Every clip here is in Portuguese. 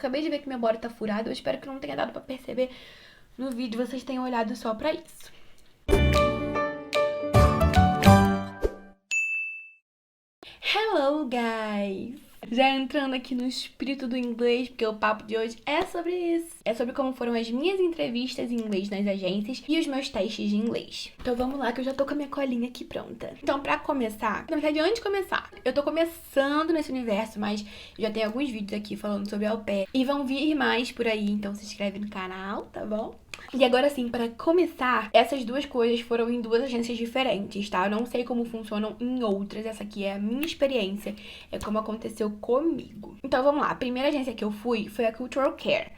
Acabei de ver que minha bora tá furada, eu espero que não tenha dado pra perceber no vídeo, vocês tenham olhado só pra isso. Hello, guys! Já entrando aqui no espírito do inglês, porque o papo de hoje é sobre isso. É sobre como foram as minhas entrevistas em inglês nas agências e os meus testes de inglês. Então vamos lá, que eu já tô com a minha colinha aqui pronta. Então, pra começar, na verdade, antes de começar, eu tô começando nesse universo, mas já tem alguns vídeos aqui falando sobre au pair. E vão vir mais por aí, então se inscreve no canal, tá bom? E agora sim, para começar, essas duas coisas foram em duas agências diferentes, tá? Eu não sei como funcionam em outras, essa aqui é a minha experiência, é como aconteceu comigo. Então vamos lá, a primeira agência que eu fui foi a Cultural Care.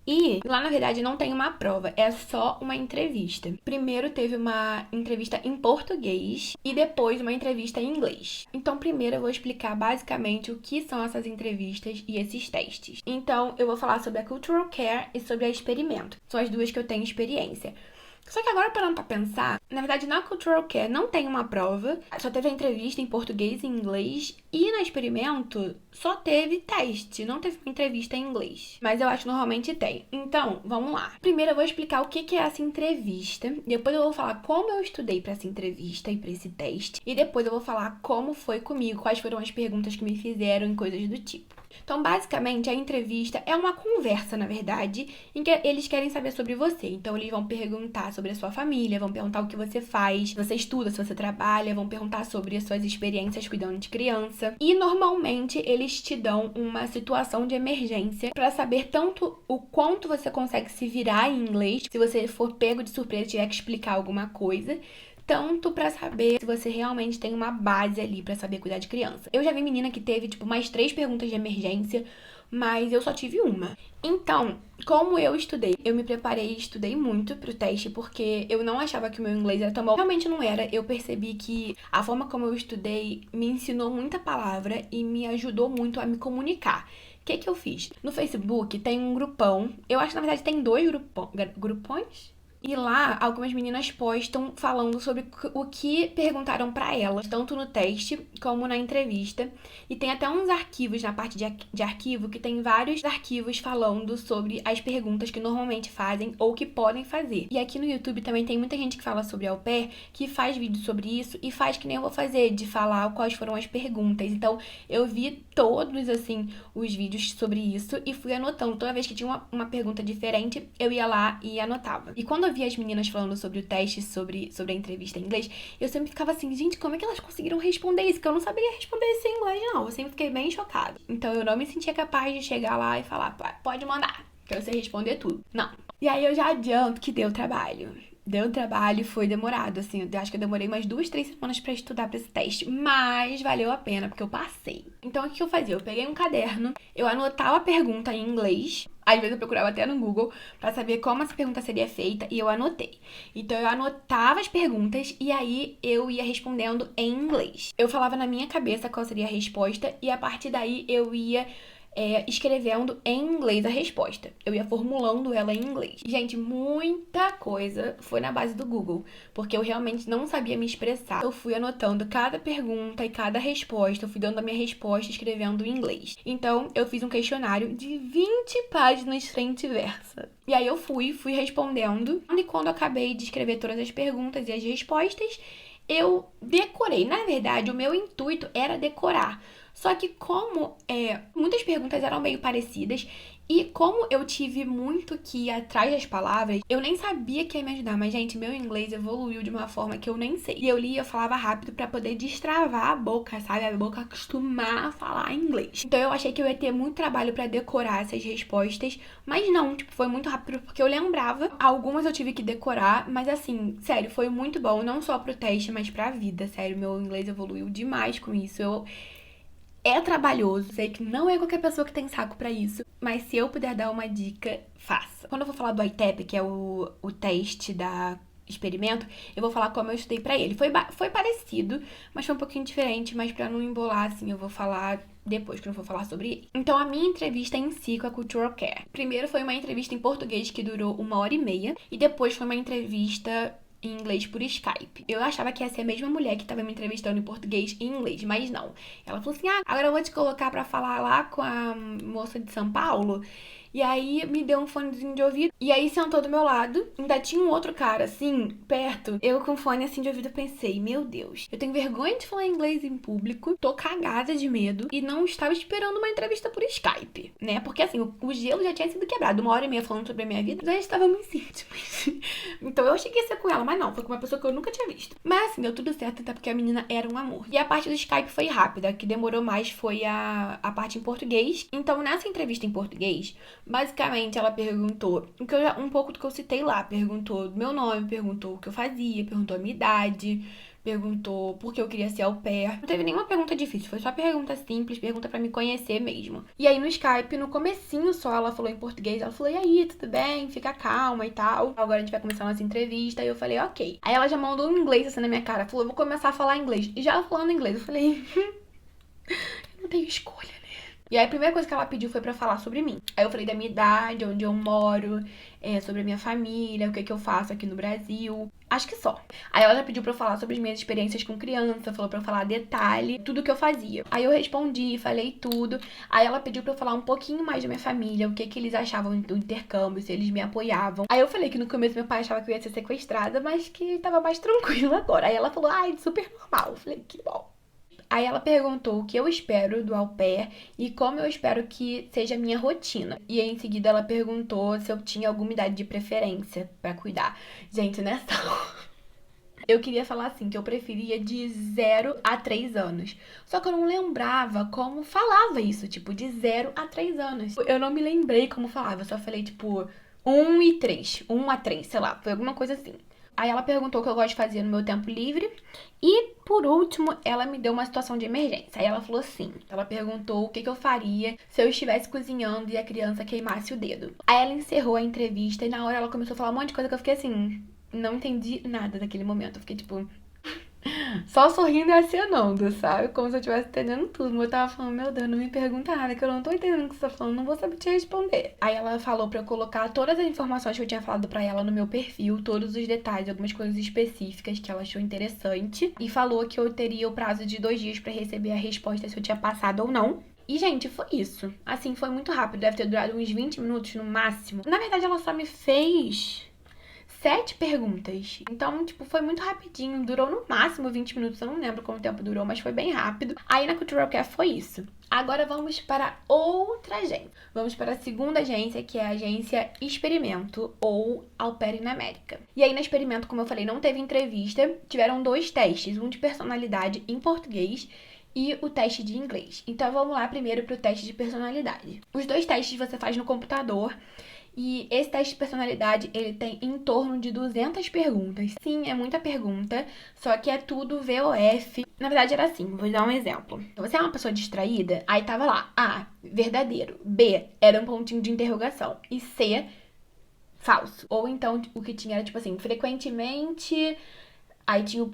E lá, na verdade, não tem uma prova, é só uma entrevista. Primeiro teve uma entrevista em português e depois uma entrevista em inglês. Então, primeiro eu vou explicar basicamente o que são essas entrevistas e esses testes. Então, eu vou falar sobre a Cultural Care e sobre a Experimento. São as duas que eu tenho experiência. Só que agora, parando pra pensar, na verdade, na Cultural Care não tem uma prova, só teve a entrevista em português e inglês, e no Experimento só teve teste, não teve uma entrevista em inglês. Mas eu acho que normalmente tem. Então, vamos lá. Primeiro eu vou explicar o que é essa entrevista, depois eu vou falar como eu estudei pra essa entrevista e pra esse teste, e depois eu vou falar como foi comigo, quais foram as perguntas que me fizeram e coisas do tipo. Então, basicamente, a entrevista é uma conversa, na verdade, em que eles querem saber sobre você. Então, eles vão perguntar sobre a sua família, vão perguntar o que você faz, se você estuda, se você trabalha, vão perguntar sobre as suas experiências cuidando de criança. E, normalmente, eles te dão uma situação de emergência para saber tanto o quanto você consegue se virar em inglês, se você for pego de surpresa e tiver que explicar alguma coisa, tanto pra saber se você realmente tem uma base ali pra saber cuidar de criança. Eu já vi menina que teve, tipo, mais 3 perguntas de emergência, mas eu só tive uma. Então, como eu estudei, eu me preparei e estudei muito pro teste, porque eu não achava que o meu inglês era tão bom. Realmente não era. Eu percebi que a forma como eu estudei me ensinou muita palavra e me ajudou muito a me comunicar. O que eu fiz? No Facebook tem um grupão. Eu acho que, na verdade, tem 2 grupões? E lá, algumas meninas postam falando sobre o que perguntaram pra elas, tanto no teste como na entrevista. E tem até uns arquivos na parte de arquivo, que tem vários arquivos falando sobre as perguntas que normalmente fazem ou que podem fazer. E aqui no YouTube também tem muita gente que fala sobre au pair, que faz vídeo sobre isso e faz que nem eu vou fazer, de falar quais foram as perguntas. Então, eu vi todos, assim, os vídeos sobre isso e fui anotando. Toda vez que tinha uma pergunta diferente, eu ia lá e anotava. E quando eu via as meninas falando sobre o teste, sobre a entrevista em inglês, eu sempre ficava assim, gente, como é que elas conseguiram responder isso? Que eu não saberia responder isso em inglês, não. Eu sempre fiquei bem chocada. Então eu não me sentia capaz de chegar lá e falar, pode mandar, que eu sei responder tudo. Não. E aí eu já adianto que deu trabalho. Deu trabalho, foi demorado, assim, eu acho que eu demorei umas 2, 3 semanas pra estudar pra esse teste, mas valeu a pena, porque eu passei. Então, o que eu fazia? Eu peguei um caderno, eu anotava a pergunta em inglês, às vezes eu procurava até no Google pra saber como essa pergunta seria feita e eu anotei. Então, eu anotava as perguntas e aí eu ia respondendo em inglês. Eu falava na minha cabeça qual seria a resposta e a partir daí eu ia escrevendo em inglês a resposta. Eu ia formulando ela em inglês. Gente, muita coisa foi na base do Google, porque eu realmente não sabia me expressar. Eu fui anotando cada pergunta e cada resposta, eu fui dando a minha resposta escrevendo em inglês. Então, eu fiz um questionário de 20 páginas frente e versa. E aí eu fui respondendo, e quando eu acabei de escrever todas as perguntas e as respostas, eu decorei. Na verdade, o meu intuito era decorar. Só que como muitas perguntas eram meio parecidas e como eu tive muito que ir atrás das palavras, eu nem sabia que ia me ajudar. Mas, gente, meu inglês evoluiu de uma forma que eu nem sei. E eu lia, eu falava rápido pra poder destravar a boca, sabe? A boca acostumar a falar inglês. Então eu achei que eu ia ter muito trabalho pra decorar essas respostas, mas não, tipo, foi muito rápido porque eu lembrava. Algumas eu tive que decorar, mas assim, sério, foi muito bom, não só pro teste, mas pra vida, sério. Meu inglês evoluiu demais com isso. É trabalhoso, sei que não é qualquer pessoa que tem saco pra isso, mas se eu puder dar uma dica, faça. Quando eu vou falar do ITEP, que é o teste da Experimento, eu vou falar como eu estudei pra ele. Foi parecido, mas foi um pouquinho diferente, mas pra não embolar, assim, eu vou falar depois, que eu não vou falar sobre ele. Então, a minha entrevista em si com a Cultural Care. Primeiro foi uma entrevista em português que durou 1h30, e depois foi uma entrevista em inglês por Skype. Eu achava que ia ser a mesma mulher que tava me entrevistando em português e inglês, mas não. Ela falou assim, agora eu vou te colocar pra falar lá com a moça de São Paulo. E aí me deu um fonezinho de ouvido. E aí sentou do meu lado. Ainda tinha um outro cara, assim, perto. Eu com fone assim de ouvido pensei, meu Deus, eu tenho vergonha de falar inglês em público. Tô cagada de medo. E não estava esperando uma entrevista por Skype, né? Porque assim, o gelo já tinha sido quebrado. 1h30 falando sobre a minha vida. Já estávamos íntimos. Então eu achei que ia ser com ela, mas não. Foi com uma pessoa que eu nunca tinha visto. Mas assim, deu tudo certo, até porque a menina era um amor. E a parte do Skype foi rápida. A que demorou mais foi a parte em português. Então nessa entrevista em português, basicamente, ela perguntou um pouco do que eu citei lá. Perguntou meu nome, perguntou o que eu fazia, perguntou a minha idade, perguntou por que eu queria ser au pair. Não teve nenhuma pergunta difícil, foi só pergunta simples, pergunta pra me conhecer mesmo. E aí no Skype, no comecinho só, ela falou em português. Ela falou, e aí, tudo bem? Fica calma e tal. Agora a gente vai começar a nossa entrevista. E eu falei, ok. Aí ela já mandou um inglês assim na minha cara. Falou, eu vou começar a falar inglês. E já falando inglês, eu falei, eu não tenho escolha. E aí a primeira coisa que ela pediu foi pra falar sobre mim. Aí eu falei da minha idade, onde eu moro, sobre a minha família, o que eu faço aqui no Brasil. Acho que só. Aí ela já pediu pra eu falar sobre as minhas experiências com criança, falou pra eu falar detalhe, tudo que eu fazia. Aí eu respondi, falei tudo. Aí ela pediu pra eu falar um pouquinho mais da minha família, o que eles achavam do intercâmbio, se eles me apoiavam. Aí eu falei que no começo meu pai achava que eu ia ser sequestrada, mas que tava mais tranquilo agora. Aí ela falou, super normal. Eu falei, que bom. Aí ela perguntou o que eu espero do au pair e como eu espero que seja a minha rotina. E aí, em seguida ela perguntou se eu tinha alguma idade de preferência pra cuidar. Gente, nessa eu queria falar assim, que eu preferia de 0 a 3 anos. Só que eu não lembrava como falava isso, tipo, de 0 a 3 anos. Eu não me lembrei como falava, eu só falei, tipo, 1 e 3. 1 a 3, sei lá, foi alguma coisa assim. Aí ela perguntou o que eu gosto de fazer no meu tempo livre. E, por último, ela me deu uma situação de emergência. Aí ela falou assim, ela perguntou o que eu faria se eu estivesse cozinhando e a criança queimasse o dedo. Aí ela encerrou a entrevista e na hora ela começou a falar um monte de coisa que eu fiquei assim, não entendi nada daquele momento. Eu fiquei tipo, só sorrindo e acenando, sabe? Como se eu estivesse entendendo tudo. Mas eu tava falando, meu Deus, não me pergunta nada, que eu não tô entendendo o que você tá falando, não vou saber te responder. Aí ela falou pra eu colocar todas as informações que eu tinha falado pra ela no meu perfil, todos os detalhes, algumas coisas específicas que ela achou interessante. E falou que eu teria o prazo de 2 dias pra receber a resposta se eu tinha passado ou não. E, gente, foi isso. Assim, foi muito rápido, deve ter durado uns 20 minutos no máximo. Na verdade, ela só me fez 7 perguntas. Então, tipo, foi muito rapidinho. Durou no máximo 20 minutos. Eu não lembro quanto tempo durou, mas foi bem rápido. Aí na Cultural Care foi isso. Agora vamos para outra agência. Vamos para a segunda agência, que é a agência Experimento, ou Au Pair na América. E aí na Experimento, como eu falei, não teve entrevista. Tiveram 2 testes. Um de personalidade em português e o teste de inglês. Então vamos lá primeiro para o teste de personalidade. Os 2 testes você faz no computador. E esse teste de personalidade, ele tem em torno de 200 perguntas. Sim, é muita pergunta, só que é tudo VOF. Na verdade, era assim, vou dar um exemplo. Você é uma pessoa distraída? Aí tava lá, A, verdadeiro. B, era um pontinho de interrogação. E C, falso. Ou então, o que tinha era tipo assim, frequentemente... Aí tinha o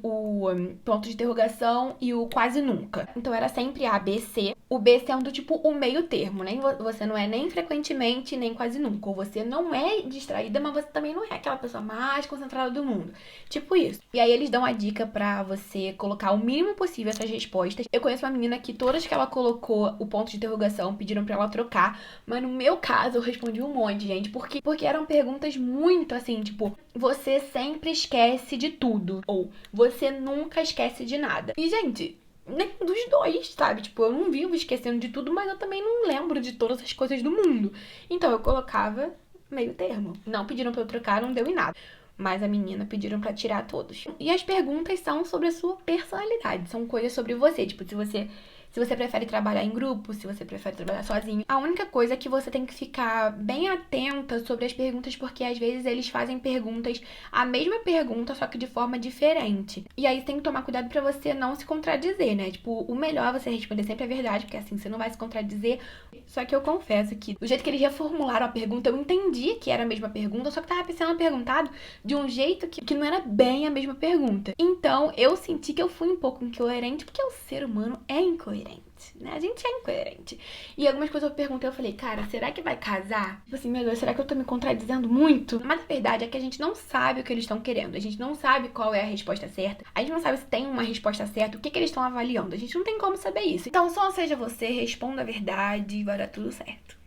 ponto de interrogação e o quase nunca. Então era sempre A, B, C. O B sendo tipo o meio termo, né? Você não é nem frequentemente, nem quase nunca. Ou você não é distraída, mas você também não é aquela pessoa mais concentrada do mundo. Tipo isso. E aí eles dão a dica pra você colocar o mínimo possível essas respostas. Eu conheço uma menina que todas que ela colocou o ponto de interrogação pediram pra ela trocar. Mas no meu caso eu respondi um monte, gente. Porque eram perguntas muito assim, tipo... Você sempre esquece de tudo. Ou você nunca esquece de nada. E, gente, nem dos dois, sabe? Tipo, eu não vivo esquecendo de tudo, mas eu também não lembro de todas as coisas do mundo. Então, eu colocava meio termo. Não pediram pra eu trocar, não deu em nada. Mas a menina pediram pra tirar todos. E as perguntas são sobre a sua personalidade. São coisas sobre você. Tipo, se você prefere trabalhar em grupo, se você prefere trabalhar sozinho. A única coisa é que você tem que ficar bem atenta sobre as perguntas, porque às vezes eles fazem perguntas, a mesma pergunta, só que de forma diferente. E aí tem que tomar cuidado pra você não se contradizer, né? Tipo, o melhor é você responder sempre a verdade, porque assim você não vai se contradizer. Só que eu confesso que do jeito que eles reformularam a pergunta, eu entendi que era a mesma pergunta, só que tava sendo perguntado de um jeito que não era bem a mesma pergunta. Então, eu senti que eu fui um pouco incoerente, porque o ser humano é incoerente. incoerente, né? A gente é incoerente. E algumas coisas eu perguntei, eu falei, cara, será que vai casar? Tipo assim, meu Deus, será que eu tô me contradizendo muito? Mas a verdade é que a gente não sabe o que eles estão querendo. A gente não sabe qual é a resposta certa. A gente não sabe se tem uma resposta certa, o que eles estão avaliando. A gente não tem como saber isso. Então, só seja você, responda a verdade e vai dar tudo certo.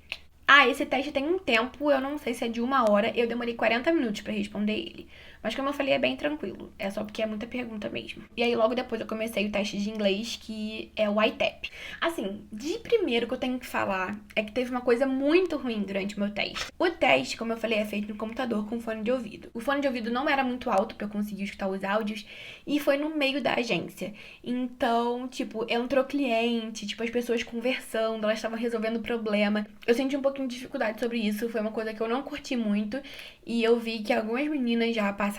Ah, esse teste tem um tempo, eu não sei se é de 1 hora, eu demorei 40 minutos pra responder ele. Mas como eu falei, é bem tranquilo, é só porque é muita pergunta mesmo. E aí logo depois eu comecei o teste de inglês, que é o ITEP. Assim, de primeiro que eu tenho que falar é que teve uma coisa muito ruim durante o meu teste. O teste, como eu falei, é feito no computador com fone de ouvido. O fone de ouvido não era muito alto pra eu conseguir escutar os áudios e foi no meio da agência. Então, tipo, entrou cliente, tipo, as pessoas conversando, elas estavam resolvendo o problema. Eu senti um pouquinho de dificuldade sobre isso, foi uma coisa que eu não curti muito e eu vi que algumas meninas já passaram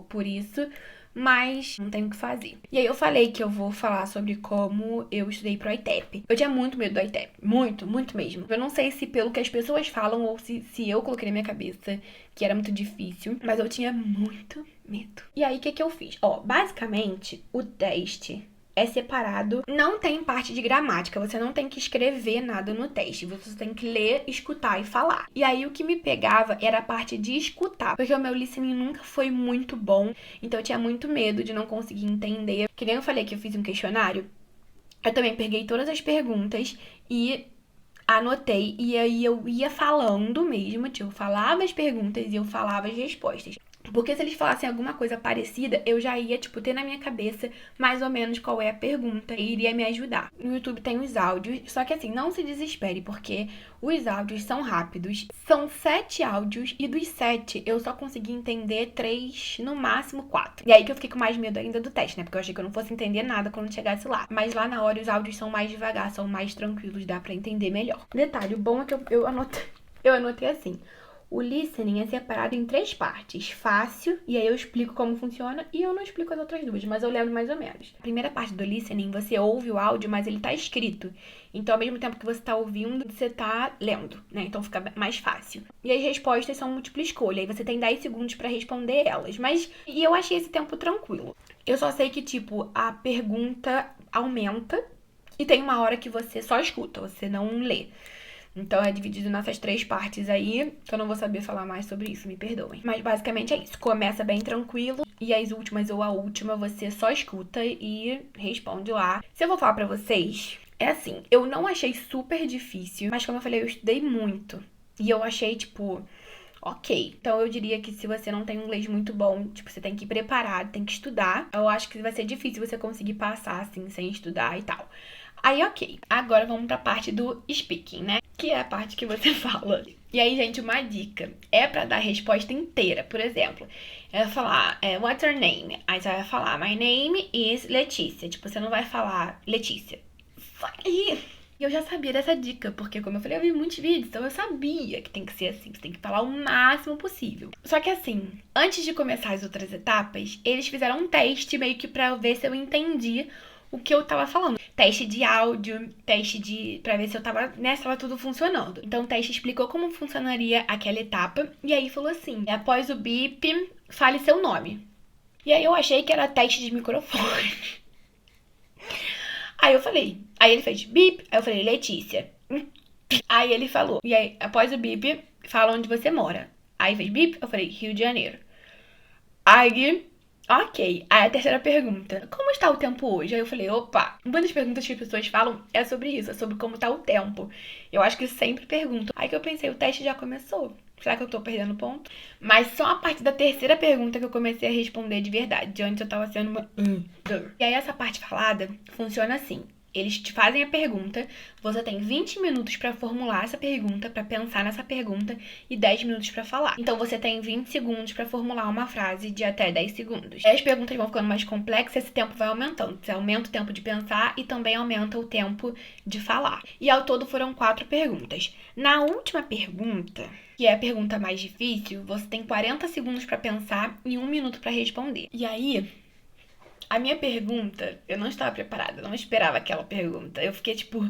por isso, mas não tem o que fazer. E aí eu falei que eu vou falar sobre como eu estudei pro ITEP. Eu tinha muito medo do ITEP, muito, muito mesmo. Eu não sei se pelo que as pessoas falam ou se eu coloquei na minha cabeça que era muito difícil, mas eu tinha muito medo. E aí o que eu fiz? Ó, basicamente o teste é separado, não tem parte de gramática, você não tem que escrever nada no teste, você tem que ler, escutar e falar. E aí o que me pegava era a parte de escutar, porque o meu listening nunca foi muito bom, então eu tinha muito medo de não conseguir entender. Que nem eu falei que eu fiz um questionário, eu também peguei todas as perguntas e anotei, e aí eu ia falando mesmo, tipo, eu falava as perguntas e eu falava as respostas. Porque se eles falassem alguma coisa parecida, eu já ia, tipo, ter na minha cabeça mais ou menos qual é a pergunta e iria me ajudar. No YouTube tem os áudios, só que assim, não se desespere, porque os áudios são rápidos. São 7 áudios e dos 7 eu só consegui entender 3, no máximo 4. E aí que eu fiquei com mais medo ainda do teste, né? Porque eu achei que eu não fosse entender nada quando chegasse lá. Mas lá na hora os áudios são mais devagar, são mais tranquilos, dá pra entender melhor. Detalhe, o bom é que eu anotei assim. O listening é separado em 3 partes. Fácil, e aí eu explico como funciona, e eu não explico as outras 2, mas eu lembro mais ou menos. A primeira parte do listening, você ouve o áudio, mas ele tá escrito. Então, ao mesmo tempo que você tá ouvindo, você tá lendo, né? Então fica mais fácil. E as respostas são múltipla escolha, aí você tem 10 segundos pra responder elas. E eu achei esse tempo tranquilo. Eu só sei que, tipo, a pergunta aumenta, e tem uma hora que você só escuta, você não lê. Então é dividido nessas 3 partes aí, que eu não vou saber falar mais sobre isso, me perdoem. Mas basicamente é isso, começa bem tranquilo e as últimas ou a última você só escuta e responde lá. Se eu vou falar pra vocês, é assim, eu não achei super difícil, mas como eu falei, eu estudei muito. E eu achei, tipo, ok. Então eu diria que se você não tem um inglês muito bom, tipo, você tem que ir preparado, tem que estudar. Eu acho que vai ser difícil você conseguir passar, assim, sem estudar e tal. Aí, ok. Agora vamos pra parte do speaking, né? Que é a parte que você fala. E aí, gente, uma dica. É pra dar a resposta inteira. Por exemplo, eu vou falar, what's your name? Aí você vai falar, my name is Letícia. Tipo, você não vai falar Letícia. E eu já sabia dessa dica, porque como eu falei, eu vi muitos vídeos, então eu sabia que tem que ser assim, você tem que falar o máximo possível. Só que assim, antes de começar as outras etapas, eles fizeram um teste meio que pra ver se eu entendi o que eu tava falando. Teste de áudio, pra ver se eu tava, né, se tava tudo funcionando. Então o teste explicou como funcionaria aquela etapa, e aí falou assim, após o bip, fale seu nome. E aí eu achei que era teste de microfone. Aí eu falei, aí ele fez bip, aí eu falei, Letícia. Aí ele falou, e aí após o bip, fala onde você mora. Aí fez bip, eu falei, Rio de Janeiro. Aí, ok. Aí a terceira pergunta, como está o tempo hoje? Aí eu falei, opa, uma das perguntas que as pessoas falam é sobre isso, é sobre como tá o tempo. Eu acho que sempre perguntam. Aí que eu pensei, o teste já começou. Será que eu tô perdendo ponto? Mas só a partir da terceira pergunta que eu comecei a responder de verdade. Antes eu tava sendo uma... E aí essa parte falada funciona assim. Eles te fazem a pergunta, você tem 20 minutos pra formular essa pergunta, pra pensar nessa pergunta e 10 minutos pra falar. Então você tem 20 segundos pra formular uma frase de até 10 segundos. As perguntas vão ficando mais complexas, esse tempo vai aumentando. Você aumenta o tempo de pensar e também aumenta o tempo de falar. E ao todo foram 4 perguntas. Na última pergunta, que é a pergunta mais difícil, você tem 40 segundos pra pensar e 1 minuto pra responder. E aí, a minha pergunta, eu não estava preparada, eu não esperava aquela pergunta. Eu fiquei tipo...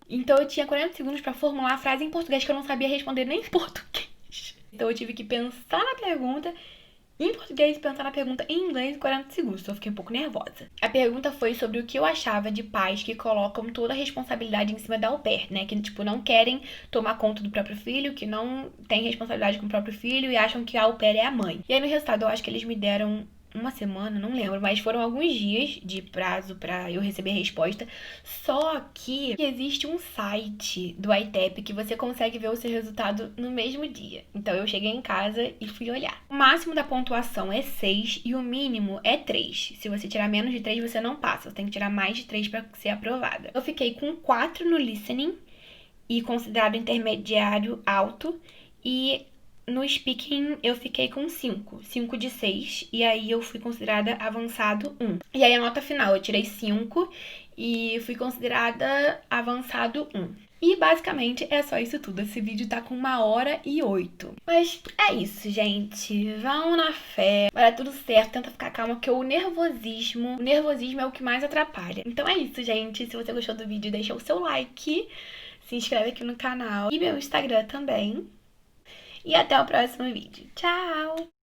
Então eu tinha 40 segundos pra formular a frase em português que eu não sabia responder nem em português. Então eu tive que pensar na pergunta em português, pensar na pergunta em inglês em 40 segundos, então eu fiquei um pouco nervosa. A pergunta foi sobre o que eu achava de pais que colocam toda a responsabilidade em cima da au pair, né? Que, tipo, não querem tomar conta do próprio filho, que não têm responsabilidade com o próprio filho e acham que a au pair é a mãe. E aí, no resultado, eu acho que eles me deram uma semana, não lembro, mas foram alguns dias de prazo pra eu receber a resposta. Só que existe um site do ITEP que você consegue ver o seu resultado no mesmo dia. Então eu cheguei em casa e fui olhar. O máximo da pontuação é 6 e o mínimo é 3. Se você tirar menos de 3, você não passa. Você tem que tirar mais de 3 pra ser aprovada. Eu fiquei com 4 no listening e considerado intermediário alto, e no speaking eu fiquei com 5 de 6, e aí eu fui considerada avançado 1. E aí a nota final, eu tirei 5 e fui considerada avançado 1. E basicamente é só isso tudo. Esse vídeo tá com 1h08. Mas é isso, gente. Vão na fé. Vai dar tudo certo. Tenta ficar calma, porque o nervosismo é o que mais atrapalha. Então é isso, gente. Se você gostou do vídeo, deixa o seu like. Se inscreve aqui no canal e meu Instagram também. E até o próximo vídeo. Tchau!